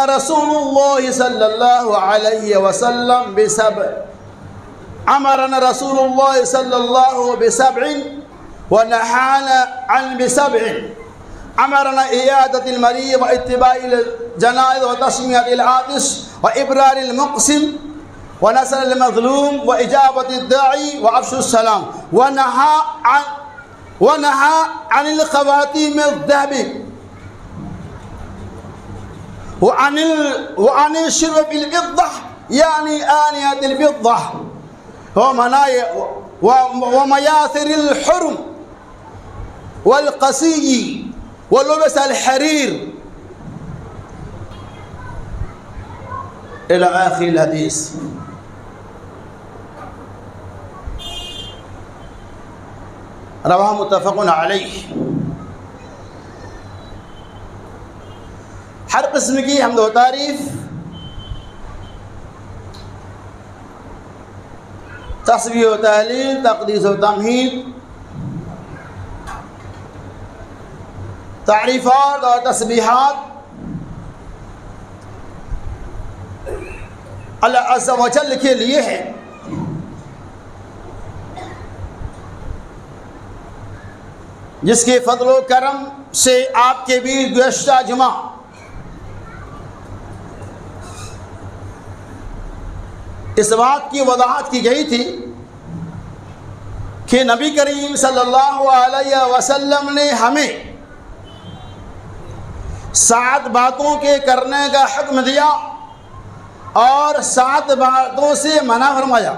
رسول الله صلى الله عليه وسلم بسبع، أمرنا رسول الله صلى الله بسبع ونهانا عن بسبع. أمرنا إيادة المريض واتباع الجنائز وتسمية العاطس وإبرار المقسم ونصر المظلوم وإجابة الداعي وأفشاء السلام، ونهى عن الخواتيم الذهب وعن الشرب بالفضة يعني آنية الفضة ومياثر الحرم والقصي ولبس الحرير إلى آخر الحديث. رواه متفق علیہ. ہر قسم کی حمد و تعریف تسبیح و تہلیل تقدیس و تمہید تعریفات اور تسبیحات اللہ عز و جل کے لیے ہے. جس کے فضل و کرم سے آپ کے بیچ گزشتہ جمعہ اس بات کی وضاحت کی گئی تھی کہ نبی کریم صلی اللہ علیہ وسلم نے ہمیں 7 باتوں کے کرنے کا حکم دیا اور 7 باتوں سے منع فرمایا.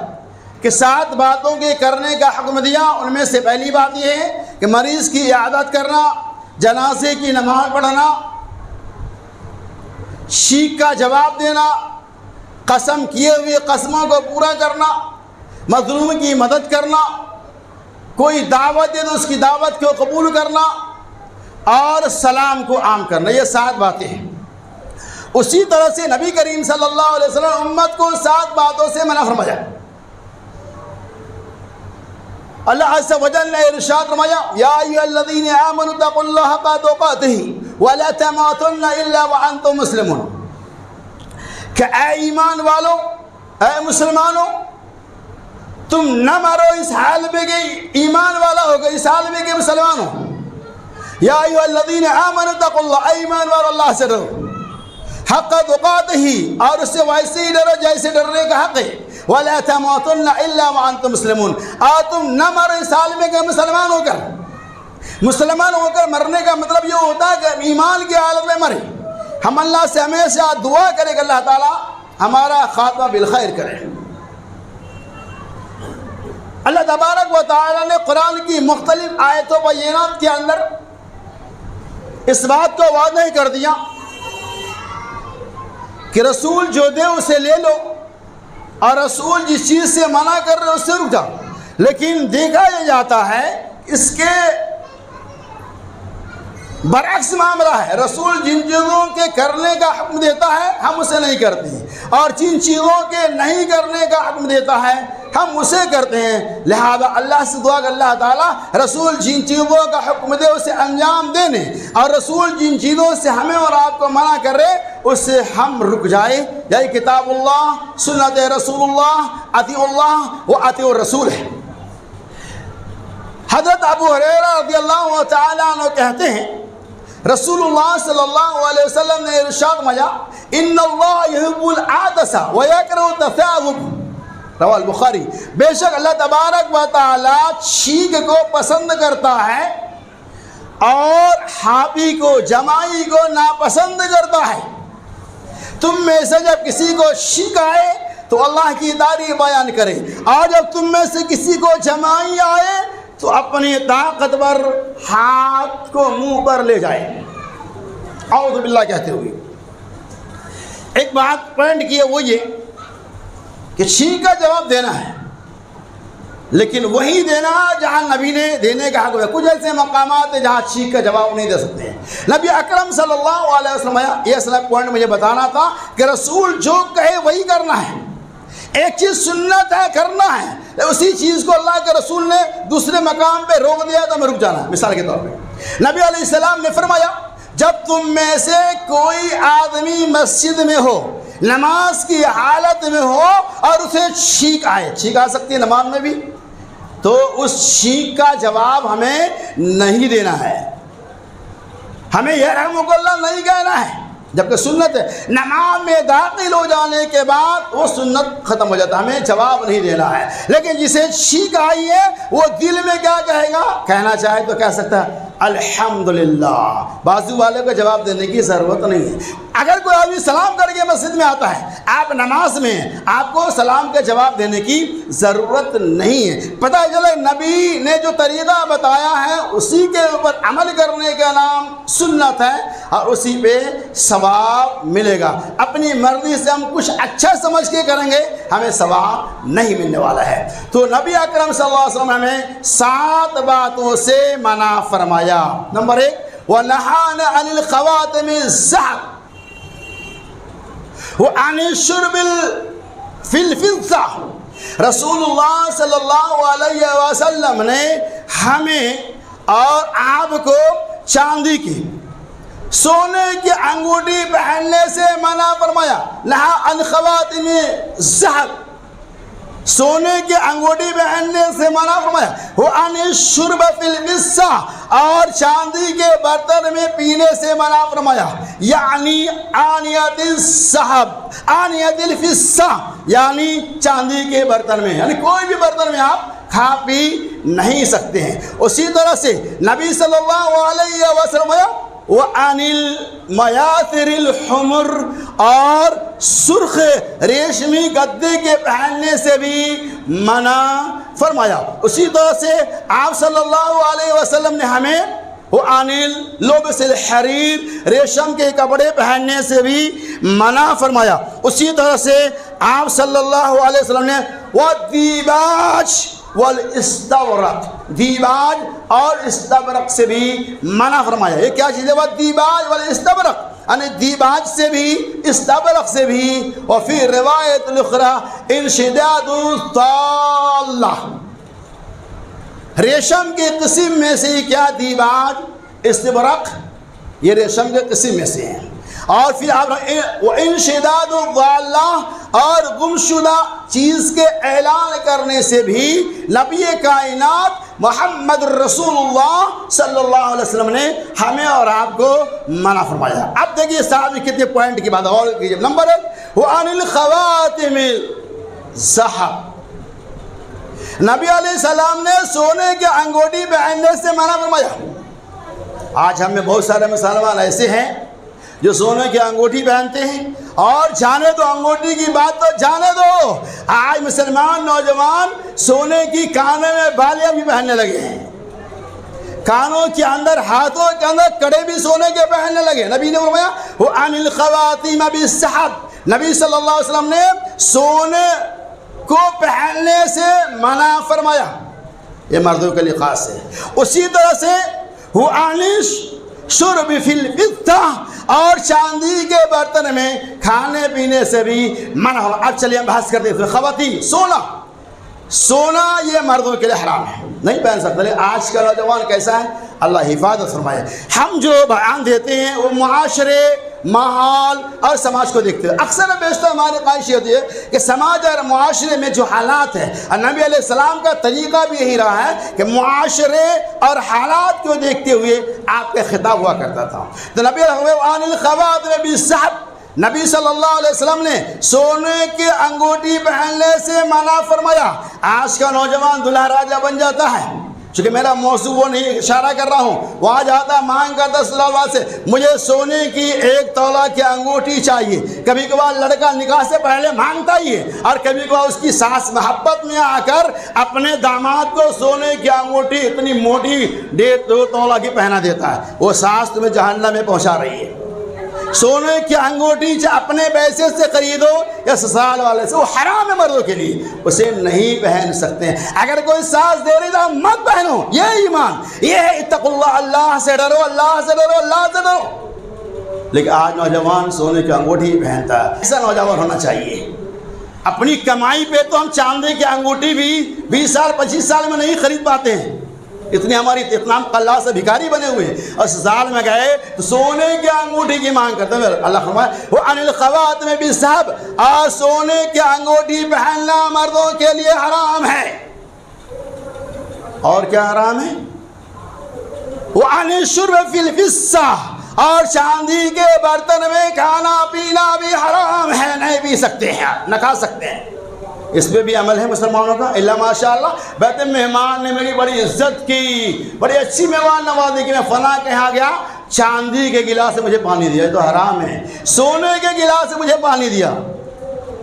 کہ 7 باتوں کے کرنے کا حکم دیا، ان میں سے پہلی بات یہ ہے کہ مریض کی عیادت کرنا، جنازے کی نماز پڑھنا، شیک کا جواب دینا، قسم کیے ہوئے قسموں کو پورا کرنا، مظلوم کی مدد کرنا، کوئی دعوت دے تو اس کی دعوت کو قبول کرنا اور سلام کو عام کرنا. یہ 7 باتیں ہیں. اسی طرح سے نبی کریم صلی اللہ علیہ وسلم امت کو 7 باتوں سے منع فرمایا. اللہ عز و جل نے ارشاد فرمایا یا ایھا الذین آمنوا اتقوا اللہ حق تقاته ولا تموتن الا وانتم مسلمون. کہ اے ایمان والو، اے مسلمانوں، تم نہ مرو اس حال میں کہ ایمان والا ہو گئے، اس حال میں کہ مسلمان ہو. یا ایھا الذین آمنوا اتقوا اللہ، اے ایمان والو اللہ سے ڈرو، حق تقاته، اور اس سے ویسے ہی ڈرو جیسے ڈرنے کا حق ہے. وَلَا تَمُوتُنَّ إِلَّا وَأَنْتُمْ مُسْلِمُونَ، اور تم نہ مرو اس حال میں کہ مسلمان ہو کر. مسلمان ہو کر مرنے کا مطلب یہ ہوتا ہے کہ ایمان کی حالت میں مرے. ہم اللہ سے ہمیشہ دعا کریں کہ اللہ تعالیٰ ہمارا خاتمہ بالخیر کرے. اللہ تبارک و تعالیٰ نے قرآن کی مختلف آیتوں و بینات کے اندر اس بات کو واضح کر دیا کہ رسول جو دے اسے لے لو، اور رسول جس چیز سے منع کر رہے اس سے رک جاؤ. لیکن دیکھا یہ جاتا ہے اس کے برعکس معاملہ ہے. رسول جن چیزوں کے کرنے کا حکم دیتا ہے ہم اسے نہیں کرتے ہیں، اور جن چیزوں کے نہیں کرنے کا حکم دیتا ہے ہم اسے کرتے ہیں. لہذا اللہ سے دعا کہ اللہ تعالیٰ رسول جن چیزوں کا حکم دے اسے انجام دینے، اور رسول جن چیزوں سے ہمیں اور آپ کو منع کر رہے اس سے ہم رک جائیں. یہی کتاب اللہ، سنت رسول اللہ، اطیع اللہ و اطیع الرسول ہے. حضرت ابو ہریرہ رضی اللہ تعالیٰ عنہ کہتے ہیں رسول اللہ صلی اللہ علیہ وسلم نے ارشاد فرمایا ان اللہ یحب العدس ویکرہ التثاؤب، رواہ البخاری. بے شک اللہ تبارک و تعالیٰ چھینک کو پسند کرتا ہے اور حاپی کو، جمائی کو ناپسند کرتا ہے. تم میں سے جب کسی کو چھینک آئے تو اللہ کی تعریف بیان کرے، اور جب تم میں سے کسی کو جمائی آئے تو اپنی طاقتور ہاتھ کو منہ پر لے جائے اعوذ باللہ کہتے ہوئے. ایک بات پوائنٹ کی ہے وہ یہ کہ چھینک کا جواب دینا ہے، لیکن وہی دینا جہاں نبی نے دینے کا حق ہے. کچھ ایسے مقامات ہیں جہاں چھینک کا جواب نہیں دے سکتے ہیں. نبی اکرم صلی اللہ علیہ وسلم، یہ اصل پوائنٹ مجھے بتانا تھا کہ رسول جو کہے وہی کرنا ہے. ایک چیز سنت ہے، کرنا ہے، اسی چیز کو اللہ کے رسول نے دوسرے مقام پہ روک دیا تو ہمیں رک جانا ہے. مثال کے طور پہ نبی علیہ السلام نے فرمایا جب تم میں سے کوئی آدمی مسجد میں ہو، نماز کی حالت میں ہو اور اسے چھینک آئے، چھینک آ سکتی ہے نماز میں بھی، تو اس چھینک کا جواب ہمیں نہیں دینا ہے، ہمیں یرحمک اللہ نہیں کہنا ہے، جبکہ سنت ہے۔ نماز میں داخل ہو جانے کے بعد وہ سنت ختم ہو جاتا ہے، ہمیں جواب نہیں دینا ہے۔ لیکن جسے چھینک آئی ہے وہ دل میں کیا کہے گا؟ کہنا چاہے تو کہہ سکتا ہے الحمدللہ، بازو والے کو جواب دینے کی ضرورت نہیں ہے۔ اگر کوئی آدمی سلام کر کے مسجد میں آتا ہے، آپ نماز میں ہیں، آپ کو سلام کا جواب دینے کی ضرورت نہیں ہے۔ پتہ چلے نبی نے جو طریقہ بتایا ہے اسی کے اوپر عمل کرنے کا نام سنت ہے، اور اسی پہ ثواب ملے گا۔ اپنی مرضی سے ہم کچھ اچھا سمجھ کے کریں گے، ہمیں ثواب نہیں ملنے والا ہے۔ تو نبی اکرم صلی اللہ علیہ وسلم نے ہمیں 7 باتوں سے منع فرمایا۔ نمبر 1، وَنَهَانَ عَنِ الْخَوَاتِمِ الذَّهَبِ وَعَنِ الشُّرْبِ فِي الْفِضَّةِ۔ رسول اللہ صلی اللہ علیہ وسلم نے ہمیں اور آپ کو چاندی کی، سونے کی انگوٹھی پہننے سے منع فرمایا۔ نہا عن خواتم الذہب، سونے کی انگوٹھی پہننے سے منع فرمایا۔ وعن الشرب فی الفضہ، اور چاندی کے برتن میں پینے سے منع فرمایا۔ یعنی آنیت الذہب، آنیت الفضہ، یعنی چاندی کے برتن میں، یعنی کوئی بھی برتن میں آپ کھا پی نہیں سکتے ہیں۔ اسی طرح سے نبی صلی اللہ علیہ وسلم وَعَنِ الْمَيَاثِرِ الْحُمُرِ، اور سرخ ریشمی گدے کے پہننے سے بھی منع فرمایا۔ اسی طرح سے آپ صلی اللہ علیہ وسلم نے ہمیں وَعَنِ لُبْسِ الْحَرِيرِ، ریشم کے کپڑے پہننے سے بھی منع فرمایا۔ اسی طرح سے آپ صلی اللہ علیہ وسلم نے وَالدِّيبَاجِ والاستبرق، دیباج اور استبرق سے بھی منع فرمایا۔ یہ کیا چیز ہے؟ والدیباج والاستبرق، یعنی دیباج سے بھی استبرق سے بھی۔ وفی روایت الاخری انشداد الطالہ، ریشم کے قسم میں سے کیا دیباج استبرق، یہ ریشم کے قسم میں سے ہیں۔ اور پھر آپ انشداد الضالہ، اور گمشدہ چیز کے اعلان کرنے سے بھی نبی کائنات محمد رسول اللہ صلی اللہ علیہ وسلم نے ہمیں اور آپ کو منع فرمایا۔ اب دیکھیے صاحب کتنے پوائنٹ کی بات اور کیجیے۔ نمبر 1، وَعَنِ الْخَوَاتِمِ الذَّهَبِ، نبی علیہ السلام نے سونے کے انگوٹھی پہننے سے منع فرمایا۔ آج ہم میں بہت سارے مسلمان ایسے ہیں جو سونے کی انگوٹھی پہنتے ہیں، اور جانے دو انگوٹھی کی بات تو جانے دو، آج مسلمان نوجوان سونے کی کانوں میں بالیاں بھی پہننے لگے ہیں، کانوں کے اندر، ہاتھوں کے اندر کڑے بھی سونے کے پہننے لگے۔ نبی نے فرمایا وَعَنِ الْخَوَاتِمِ بِالذَّهَبِ، نبی صلی اللہ علیہ وسلم نے سونے کو پہننے سے منع فرمایا، یہ مردوں کے لیے خاص ہے۔ اسی طرح سے وَعَنِ الشُّرْبِ فِي الْفِضَّةِ، اور چاندی کے برتن میں کھانے پینے سے بھی منع ہو۔ اب چلیے ہم بحث کرتے ہیں خواتین، سونا یہ مردوں کے لیے حرام ہے، نہیں پہن سکتے۔ لیکن آج کا نوجوان کیسا ہے؟ اللہ حفاظت فرمائے۔ ہم جو بیان دیتے ہیں وہ معاشرے، ماحول اور سماج کو دیکھتے ہیں۔ اکثر بیشتر ہماری خواہش یہ ہوتی ہے کہ سماج اور معاشرے میں جو حالات ہیں، نبی علیہ السلام کا طریقہ بھی یہی رہا ہے کہ معاشرے اور حالات کو دیکھتے ہوئے آپ کا خطاب ہوا کرتا تھا۔ تو نبی وَعَنِ الْخَوَاتِمِ بِالذَّهَبِ، نبی صلی اللہ علیہ وسلم نے سونے کی انگوٹھی پہننے سے منع فرمایا۔ آج کا نوجوان دلہا راجہ بن جاتا ہے، چونکہ میرا موضوع وہ نہیں اشارہ کر رہا ہوں، وہ آ جاتا مانگ کرتا صلی اللہ علیہ وسلم سے مجھے سونے کی 1 تولہ کی انگوٹھی چاہیے۔ کبھی کبھار لڑکا نکاح سے پہلے مانگتا ہی ہے، اور کبھی کبھار اس کی ساس محبت میں آ کر اپنے داماد کو سونے کی انگوٹھی اتنی موٹی 1.5-2 تولہ کی پہنا دیتا ہے۔ وہ ساس تمہیں جہنم میں پہنچا رہی ہے۔ سونے کی انگوٹھی اپنے پیسے سے خریدو یا سسرال والے سے، وہ حرام ہے مردوں کے لیے، اسے نہیں پہن سکتے ہیں۔ اگر کوئی ساس دے رہی تو مت پہنو، یہ ایمان، یہ ہے اتقوا اللہ، اللہ سے ڈرو، اللہ سے ڈرو، اللہ سے ڈرو۔ لیکن آج نوجوان سونے کی انگوٹھی پہنتا ہے۔ ایسا نوجوان ہونا چاہیے۔ اپنی کمائی پہ تو ہم چاندی کی انگوٹھی بھی 20 سال 25 سال میں نہیں خرید پاتے ہیں، اتنی ہماری اتنا اللہ سے بھکاری بنے ہوئے ہیں، اور سسرال میں گئے تو سونے کی انگوٹھی کی مانگ کرتے ہیں۔ اللہ فرمائے وہ عن الخواتم بالذهب، آج سونے کی انگوٹھی پہننا مردوں کے لیے حرام ہے۔ اور کیا حرام ہے؟ وعن الشرب فی الفضة، اور چاندی کے برتن میں کھانا پینا بھی حرام ہے، نہیں پی سکتے ہیں، نہ کھا سکتے ہیں۔ اس پہ بھی عمل ہے مسلمانوں کا، اللہ ماشاءاللہ۔ بیٹے مہمان نے میری بڑی عزت کی، بڑی اچھی مہمان نوازی کی، میں فلاں کے یہاں گیا، چاندی کے گلاس سے مجھے پانی دیا، یہ تو حرام ہے۔ سونے کے گلاس سے مجھے پانی دیا،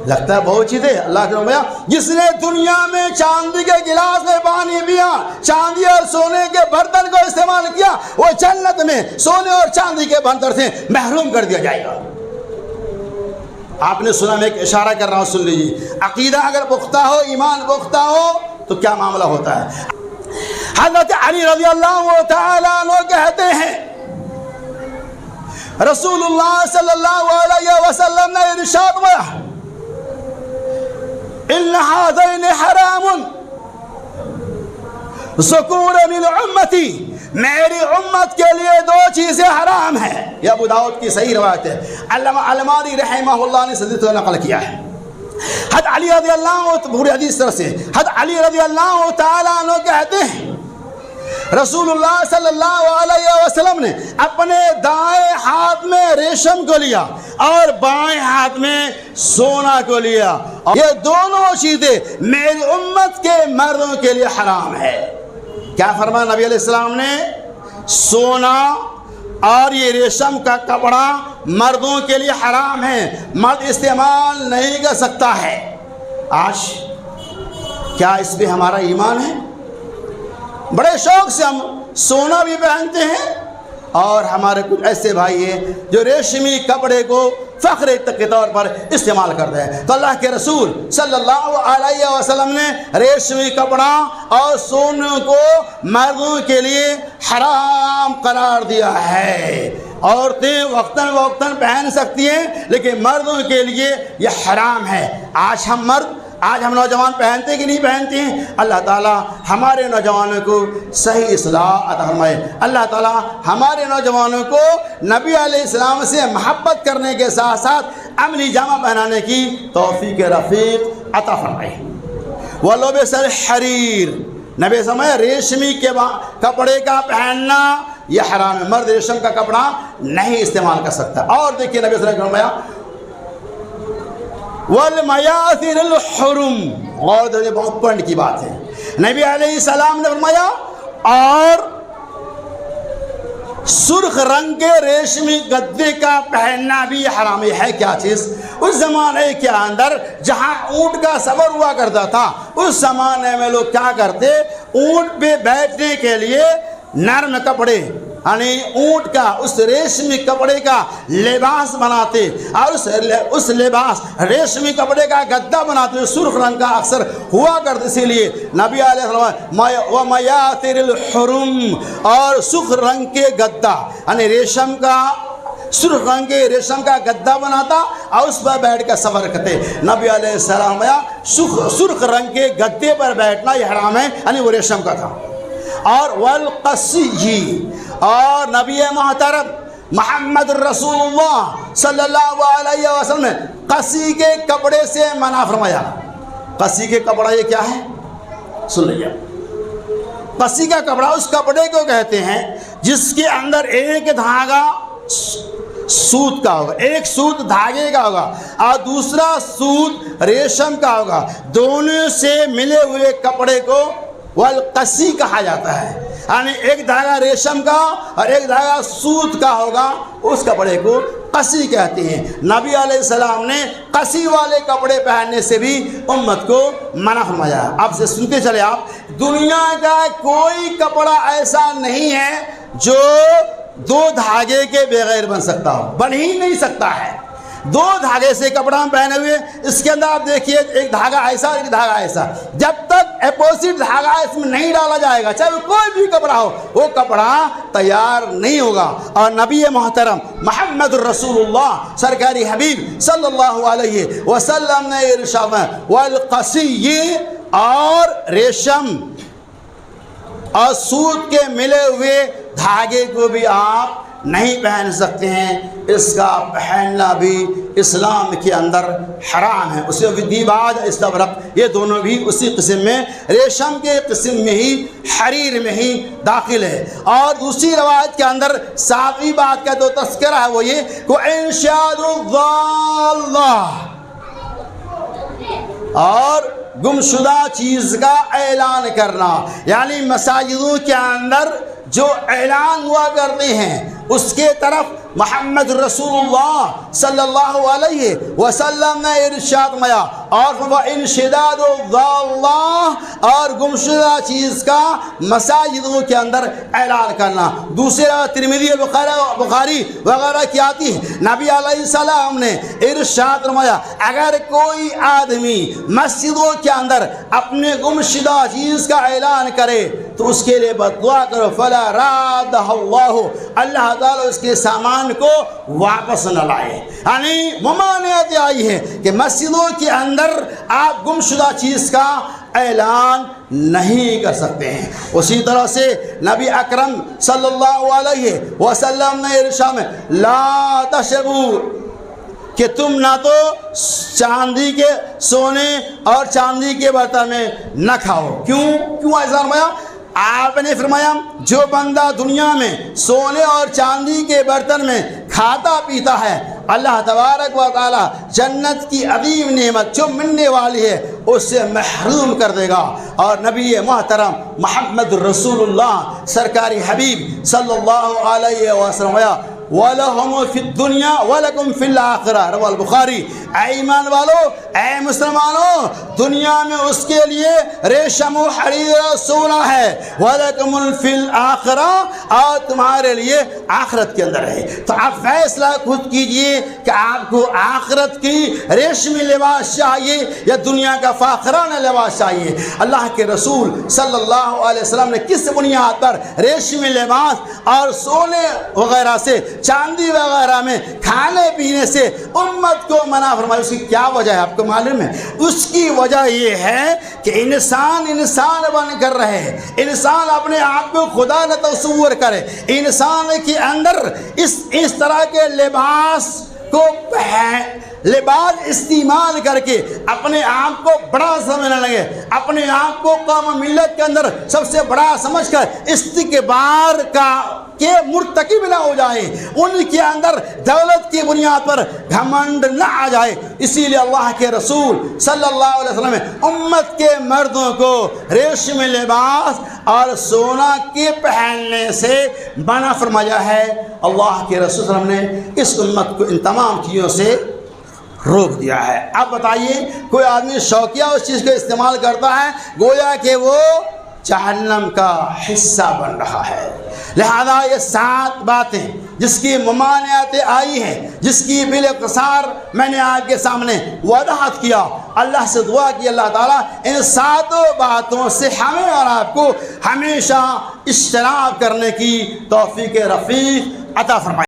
لگتا ہے بہت چیز ہے۔ اللہ کے نبی جس نے دنیا میں چاندی کے گلاس میں پانی پیا، چاندی اور سونے کے برتن کو استعمال کیا، وہ جنت میں سونے اور چاندی کے برتن سے محروم کر دیا جائے گا۔ آپ نے سنا، میں ایک اشارہ کر رہا ہوں، سن لیجیے۔ عقیدہ اگر پختہ ہو، ایمان پختہ ہو تو کیا معاملہ ہوتا ہے۔ حضرت علی رضی اللہ تعالیٰ عنہ کہتے ہیں رسول اللہ صلی اللہ علیہ وسلم نے ارشاد فرمایا ان هذين حرام ذکور من امتی، میری امت کے لیے دو چیزیں حرام ہیں۔ یہ ابو داؤد کی صحیح روایت ہے، علامہ الماری رحمہ اللہ نے صدیق نقل کیا ہے۔ حضرت علی رضی اللہ پوری حدیث طرح سے حضرت علی رضی اللہ تعالیٰ عنہ کہتے ہیں رسول اللہ صلی اللہ علیہ وسلم نے اپنے دائیں ہاتھ میں ریشم کو لیا اور بائیں ہاتھ میں سونا کو لیا، یہ دونوں چیزیں میری امت کے مردوں کے لیے حرام ہے۔ کیا فرمایا نبی علیہ السلام نے؟ سونا اور یہ ریشم کا کپڑا مردوں کے لیے حرام ہے، مرد استعمال نہیں کر سکتا ہے۔ آج کیا اس پہ ہمارا ایمان ہے؟ بڑے شوق سے ہم سونا بھی پہنتے ہیں، اور ہمارے کچھ ایسے بھائی ہیں جو ریشمی کپڑے کو فخر کے طور پر استعمال کرتے ہیں۔ تو اللہ کے رسول صلی اللہ علیہ وسلم نے ریشمی کپڑا اور سونے کو مردوں کے لیے حرام قرار دیا ہے۔ عورتیں وقتاً وقتاً پہن سکتی ہیں، لیکن مردوں کے لیے یہ حرام ہے۔ آج ہم نوجوان پہنتے کہ نہیں پہنتے ہیں؟ اللہ تعالیٰ ہمارے نوجوانوں کو صحیح اصلاح عطا فرمائے۔ اللہ تعالیٰ ہمارے نوجوانوں کو نبی علیہ السلام سے محبت کرنے کے ساتھ ساتھ عملی جامہ پہنانے کی توفیق رفیق عطا فرمائے۔ وَلُبِسَ الْحَرِيرُ، نبی سمجھے ریشمی کے کپڑے کا پہننا یہ حرام ہے، مرد ریشم کا کپڑا نہیں استعمال کر سکتا۔ اور دیکھیے نبی صلی اللہ علیہ وسلم نے فرمایا والمیاثر الحرم، اور یہ بہت پوائنٹ کی بات ہے، نبی علیہ السلام نے فرمایا اور سرخ رنگ کے ریشمی گدے کا پہننا بھی حرام ہے۔ کیا چیز؟ اس زمانے کے اندر جہاں اونٹ کا سفر ہوا کرتا تھا، اس زمانے میں لوگ کیا کرتے، اونٹ پہ بیٹھنے کے لیے نرم کپڑے یعنی اونٹ کا اس ریشمی کپڑے کا لباس بناتے، اور اس لباس ریشمی کپڑے کا گدا بناتے، سرخ رنگ کا اکثر ہوا کرتے۔ اسی لیے نبی علیہ السلام وَمَيَاثِرِ الْحُرُمِ، اور سرخ رنگ کے گدا یعنی ریشم کا سرخ رنگ کے ریشم کا گدا بناتا اور اس پر بیٹھ کر سفر کرتے۔ نبی علیہ السلام سرخ رنگ کے گدے پر بیٹھنا یہ حرام ہے، یعنی وہ ریشم کا تھا۔ اور والقصی، اور نبی محترم محمد رسول اللہ صلی اللہ علیہ وسلم نے قصی کے کپڑے سے منع فرمایا۔ قصی کے کپڑا یہ کیا ہے؟ سن لیجیے، قصی کا کپڑا اس کپڑے کو کہتے ہیں جس کے اندر ایک دھاگا سوت کا ہوگا، ایک سوت دھاگے کا ہوگا اور دوسرا سوت ریشم کا ہوگا، دونوں سے ملے ہوئے کپڑے کو والقصی کہا جاتا ہے۔ یعنی ایک دھاگا ریشم کا اور ایک دھاگا سوت کا ہوگا، اس کپڑے کو قصی کہتے ہیں۔ نبی علیہ السلام نے قصی والے کپڑے پہننے سے بھی امت کو منع فرمایا۔ اب سے سنتے چلے آپ، دنیا کا کوئی کپڑا ایسا نہیں ہے جو دو دھاگے کے بغیر بن سکتا ہو، بن ہی نہیں سکتا ہے۔ دو دھاگے سے کپڑا ہم پہنے ہوئے، اس کے اندر آپ دیکھیے ایک دھاگا ایسا ایک دھاگا ایسا، جب تک اپوزٹ دھاگا اس میں نہیں ڈالا جائے گا، چاہے وہ کوئی بھی کپڑا ہو، وہ کپڑا تیار نہیں ہوگا۔ اور نبی محترم محمد رسول اللہ سرکاری حبیب صلی اللہ علیہ وسلم نے ارشاد والقصی، اور ریشم اور سود کے ملے ہوئے دھاگے کو بھی آپ نہیں پہن سکتے ہیں، اس کا پہننا بھی اسلام کے اندر حرام ہے۔ اسی دیباج استبرق یہ دونوں بھی اسی قسم میں، ریشم کے قسم میں ہی، حریر میں ہی داخل ہے۔ اور دوسری روایت کے اندر ساتویں بات کا جو تذکرہ ہے وہ یہ کہ انشاد الضالہ، اور گمشدہ چیز کا اعلان کرنا، یعنی مساجدوں کے اندر جو اعلان ہوا کرتے ہیں اس کے طرف محمد رسول اللہ صلی اللہ علیہ وسلم نے ارشاد فرمایا، اور وہ انشداد الضالہ، اور گمشدہ چیز کا مساجدوں کے اندر اعلان کرنا۔ دوسرے ترمذی بخاری وغیرہ کی آتی ہے، نبی علیہ السلام نے ارشاد فرمایا اگر کوئی آدمی مسجدوں کے اندر اپنے گمشدہ چیز کا اعلان کرے تو اس کے لیے بد دعا کرو، فلا رادہ اللہ تعالیٰ اس کے سامان کو واپس نہ لائے۔ یعنی ممانعت آئی ہے کہ مسجدوں کے اندر آپ گمشدہ چیز کا اعلان نہیں کر سکتے ہیں۔ اسی طرح سے نبی اکرم صلی اللہ علیہ وسلم نے ارشاد میں لا تشربوا، کہ تم نہ تو چاندی کے سونے اور چاندی کے برتن میں نہ کھاؤ۔ کیوں ایسا فرمایا؟ آپ نے فرمایا جو بندہ دنیا میں سونے اور چاندی کے برتن میں کھاتا پیتا ہے، اللہ تبارک و تعالی جنت کی عظیم نعمت جو ملنے والی ہے اس سے محروم کر دے گا۔ اور نبی محترم محمد رسول اللہ سرکاری حبیب صلی اللہ علیہ وسلم وَلَهُمْ فِي الدُّنْيَا وَلَكُمْ فِي الْآخِرَةِ رواہ البخاری۔ اے ایمان والو، اے مسلمانوں، دنیا میں اس کے لیے ریشم و حریر و سونا ہے، وَلَكُمْ فِي الْآخِرَةِ، اور تمہارے لیے آخرت کے اندر ہے۔ تو آپ فیصلہ خود کیجئے کہ آپ کو آخرت کی ریشمی لباس چاہیے یا دنیا کا فاخرانہ لباس چاہیے۔ اللہ کے رسول صلی اللہ علیہ وسلم نے کس بنیاد پر ریشمی لباس اور سونے وغیرہ سے، چاندی وغیرہ میں کھانے پینے سے امت کو منع فرمایا؟ اس کی کیا وجہ ہے آپ کو معلوم ہے؟ اس کی وجہ یہ ہے کہ انسان بن کر رہے، انسان اپنے آپ کو خدا نہ تصور کرے، انسان کے اندر اس طرح کے لباس استعمال کر کے اپنے آپ کو بڑا سمجھنے لگے، اپنے آپ کو قوم ملت کے اندر سب سے بڑا سمجھ کر استکبار کے مرتکب نہ ہو جائے، ان کے اندر دولت کی بنیاد پر گھمنڈ نہ آ جائے۔ اسی لیے اللہ کے رسول صلی اللہ علیہ وسلم نے امت کے مردوں کو ریشم لباس اور سونا کے پہننے سے منع فرمایا ہے۔ اللہ کے رسول صلی اللہ علیہ وسلم نے اس امت کو ان تمام چیزوں سے روک دیا ہے۔ اب بتائیے، کوئی آدمی شوقیہ اس چیز کو استعمال کرتا ہے گویا کہ وہ جہنم کا حصہ بن رہا ہے۔ لہذا یہ 7 باتیں جس کی ممانعتیں آئی ہیں، جس کی بالاختصار میں نے آپ کے سامنے وضاحت کیا، اللہ سے دعا کی اللہ تعالیٰ ان 7 باتوں سے ہمیں اور آپ کو ہمیشہ اجتناب کرنے کی توفیق رفیق عطا فرمائے۔